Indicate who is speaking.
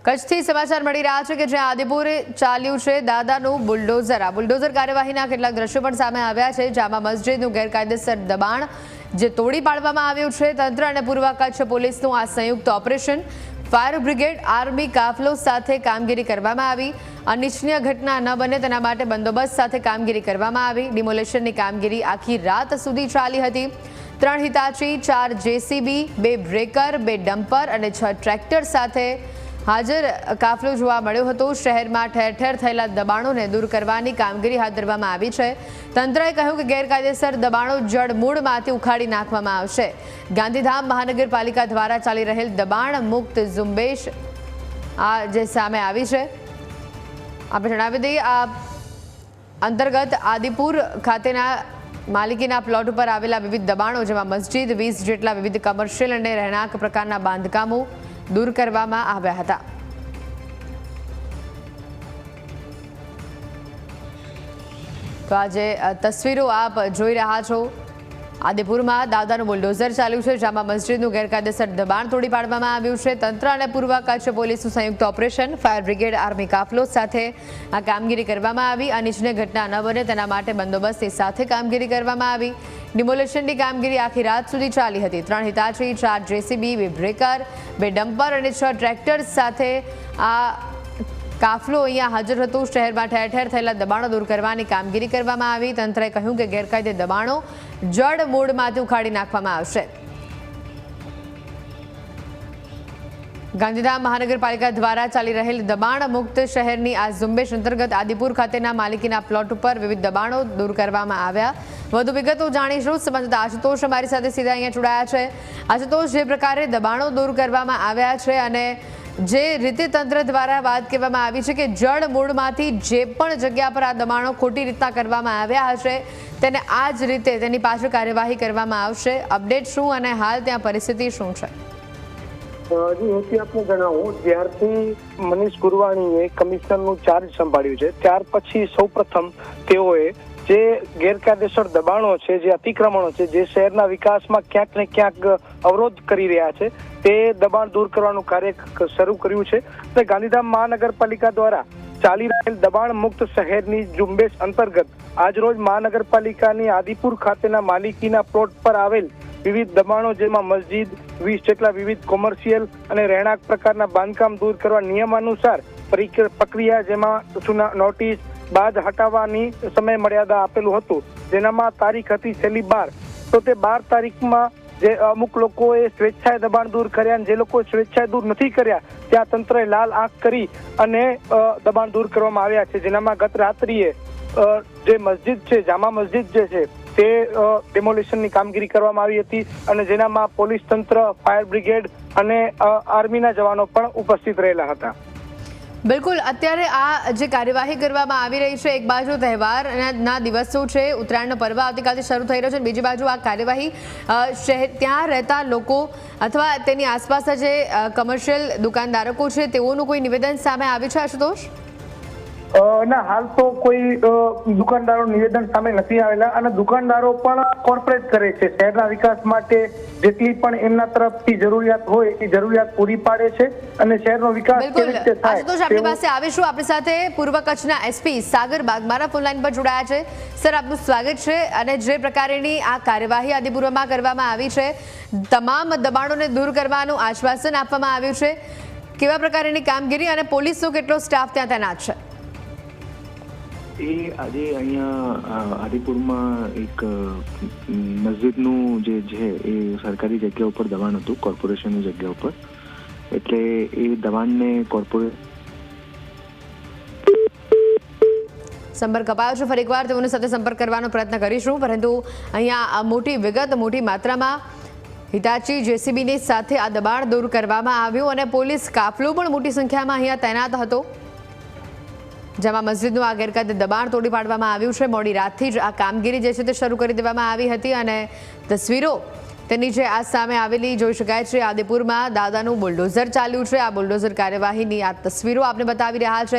Speaker 1: કચ્છથી સમાચાર મળી રહ્યા છે કે જ્યાં આદિપુર ચાલ્યું છે દાદાનું બુલડોઝર। આ બુલડોઝર કાર્યવાહીના કેટલાક દ્રશ્યો પણ સામે આવ્યા છે। જામા મસ્જિદનું ગેરકાયદેસર દબાણ જે તોડી પાડવામાં આવ્યું છે। તંત્ર અને પૂર્વ કચ્છ પોલીસનું આ સંયુક્ત ઓપરેશન ફાયર બ્રિગેડ આર્મી કાફલો સાથે કામગીરી કરવામાં આવી। અનિચ્છનીય ઘટના ન બને તેના માટે બંદોબસ્ત સાથે કામગીરી કરવામાં આવી। ડિમોલેશનની કામગીરી આખી રાત સુધી ચાલી હતી। 3 હિતાચી, 4 જેસીબી, 2 બ્રેકર, 2 ડમ્પર અને 6 ટ્રેક્ટર સાથે હાજર કાફલો જોવા મળ્યો હતો। શહેરમાં ઠેર ઠેર થયેલા દબાણોને દૂર કરવાની કામગીરી હાથ ધરવામાં આવી છે। તંત્રએ કહ્યું કે ગેરકાયદેસર દબાણો જડમૂળમાંથી ઉખાડી નાખવામાં આવશે। ગાંધીધામ મહાનગરપાલિકા દ્વારા ચાલી રહેલ દબાણ મુક્ત ઝુંબેશ આ જે સામે આવી છે। આપણે જણાવી દઈએ આ અંતર્ગત આદિપુર ખાતેના માલિકીના પ્લોટ ઉપર આવેલા વિવિધ દબાણો જેમાં મસ્જિદ, 20 જેટલા વિવિધ કમર્શિયલ અને રહેણાંક પ્રકારના બાંધકામો दूर करवामां आव्या हता। तो आज तस्वीरों आप जोई रहा छो। आदिपुर में दादानुं बुलडोजर चाल्युं छे। जामा मस्जिदनुं गैरकायदेसर दबाण तोड़ी पाडवामां आव्युं छे। तंत्र अने पूर्व कच्छ पोलीसनुं संयुक्त ऑपरेशन फायर ब्रिगेड आर्मी काफलो साथे आ कामगीरी करवामां आवी। अनिच्छनीय घटना न बने तेना माटे बंदोबस्ती साथे कामगीरी करवामां आवी। डिमोलेशननी कामगीरी आखी रात सुधी चाली हती। 3 हिताची, 4 जेसीबी, 2 ब्रेकर, 2 डम्पर और 6 ट्रेक्टर साथे आ काफलो अहींया हाजर हतो। शहेरमां ठेर ठेर थयेला दबाणो दूर करवानी कामगीरी करवामां आवी। तंत्रए कह्युं के गैरकायदे दबाणो जड़मूळमांथी उखाड़ी नाखवामां आवशे। गांधीधाम महानगरपालिका द्वारा चाली रहेल दबाण मुक्त शहेरनी आ झुंबेश अंतर्गत आदिपुर खातेना मालिकीना प्लॉट पर विविध दबाणो दूर करवामां आव्या। વધુ વિગતો જાણીશું। સંવાદદાતા આશુતોષ અમારી સાથે સીધા અહીંયા જોડાયા છે। આશુતોષ, જે પ્રકારે દબાણો દૂર કરવામાં આવ્યા છે અને જે રીતે તંત્ર દ્વારા વાત કહેવામાં આવી છે કે જળ મૂળમાંથી જે પણ જગ્યા પર આ દબાણો ખોટી રીતના કરવામાં આવ્યા હશે તેને આ જ રીતે તેની પાછળ કાર્યવાહી કરવામાં આવશે। અપડેટ શું અને હાલ ત્યાં પરિસ્થિતિ શું છે?
Speaker 2: જી હેતી આપને જણાવું, જ્યારથી મનીષ ગુરવાણીએ કમિશનરનું ચાર્જ સંભાળ્યું છે ત્યાર પછી સૌપ્રથમ તેઓએ જે ગેરકાયદેસર દબાણો છે, જે અતિક્રમણો છે, જે શહેરના વિકાસમાં ક્યાંક ને ક્યાંક અવરોધ કરી રહ્યા છે તે દબાણ દૂર કરવાનું કાર્ય શરૂ કર્યું છે। અને ગાંધીધામ મહાનગરપાલિકા દ્વારા ચાલી રહેલ દબાણ મુક્ત શહેરની ઝુંબેશ અંતર્ગત આજરોજ મહાનગરપાલિકાની આદિપુર ખાતેના માલિકીના પ્લોટ પર આવેલ વિવિધ દબાણો જેમાં મસ્જિદ, 20 જેટલા વિવિધ કોમર્શિયલ અને રહેણાંક પ્રકારના બાંધકામ દૂર કરવા નિયમાનુસાર પ્રક્રિયા જેમાં નોટિસ બાદ હટાવવાની સમય મર્યાદા આપેલું હતું, જેનામાં તારીખ હતી છેલ્લી 12। તો તે 12 તારીખમાં જે અમુક લોકોએ સ્વેચ્છાએ દબાણ દૂર કર્યા અને જે લોકો સ્વેચ્છાએ દૂર નથી કર્યા ત્યાં તંત્રએ લાલ આંખ કરી અને દબાણ દૂર કરવામાં આવ્યા છે। જેનામાં ગત રાત્રિએ જે મસ્જિદ છે, જામા મસ્જિદ જે છે તે ડેમોલિશનની કામગીરી કરવામાં આવી હતી અને જેનામાં પોલીસ તંત્ર, ફાયર બ્રિગેડ અને આર્મીના જવાનો પણ ઉપસ્થિત રહેલા હતા।
Speaker 1: બિલકુલ, અત્યારે આ જે કાર્યવાહી કરવામાં આવી રહી છે, એક બાજુ તહેવારના દિવસો છે, ઉત્તરાયણનો પર્વ આવતીકાલથી શરૂ થઈ રહ્યો છે, બીજી બાજુ આ કાર્યવાહી ત્યાં રહેતા લોકો અથવા તેની આસપાસના જે કમર્શિયલ દુકાનદારકો છે તેઓનું કોઈ નિવેદન સામે આવ્યું છે આશુતોષ?
Speaker 2: ના, હાલ તો કોઈ દુકાનદારો નિવેદન સામે નથી આવેલા અને દુકાનદારો પણ કોર્પોરેટ કરે છે, શહેરના વિકાસ માટે જેટલી પણ એમના તરફથી જરૂરિયાત હોય એ જરૂરિયાત પૂરી પાડે છે અને શહેરનો વિકાસ કેવી રીતે થાય।
Speaker 1: આશુતોષ, આપણી પાસે આવીશું। આપણી સાથે પૂર્વ કચ્છના એસપી સાગર બાગમારા ફોન લાઈન પર જોડાયા છે। સર, આપનું સ્વાગત છે। અને જે પ્રકારની આ કાર્યવાહી આદિપુરમાં કરવામાં આવી છે, તમામ દબાણોને દૂર કરવાનું આશ્વાસન આપવામાં આવ્યું છે, કેવા પ્રકારની કામગીરી અને પોલીસનો કેટલો સ્ટાફ ત્યાં તૈનાત છે?
Speaker 3: એ આજે અહીંયા આદિપુરમાં એક મસ્જિદનું જે છે એ સરકારી જગ્યા ઉપર દબાણ હતું, કોર્પોરેશનની જગ્યા ઉપર, એટલે એ દબાણને
Speaker 1: સંપર્ક અપાયો છે। ફરી એકવાર તેઓની સાથે સંપર્ક કરવાનો પ્રયત્ન કરીશું, પરંતુ અહીંયા મોટી વિગત, મોટી માત્રામાં હિતાચી, જેસીબીની સાથે આ દબાણ દૂર કરવામાં આવ્યું અને પોલીસ કાફલો પણ મોટી સંખ્યામાં અહીંયા તૈનાત હતો, જેમાં મસ્જિદનું આ ગેરકાયદે દબાણ તોડી પાડવામાં આવ્યું છે। મોડી રાતથી જ આ કામગીરી જે છે તે શરૂ કરી દેવામાં આવી હતી અને તસવીરો તેની જે આ સામે આવેલી જોઈ શકાય છે। આદિપુરમાં દાદાનું બુલડોઝર ચાલ્યું છે। આ બુલડોઝર કાર્યવાહીની આ તસવીરો આપને બતાવી રહ્યા છે।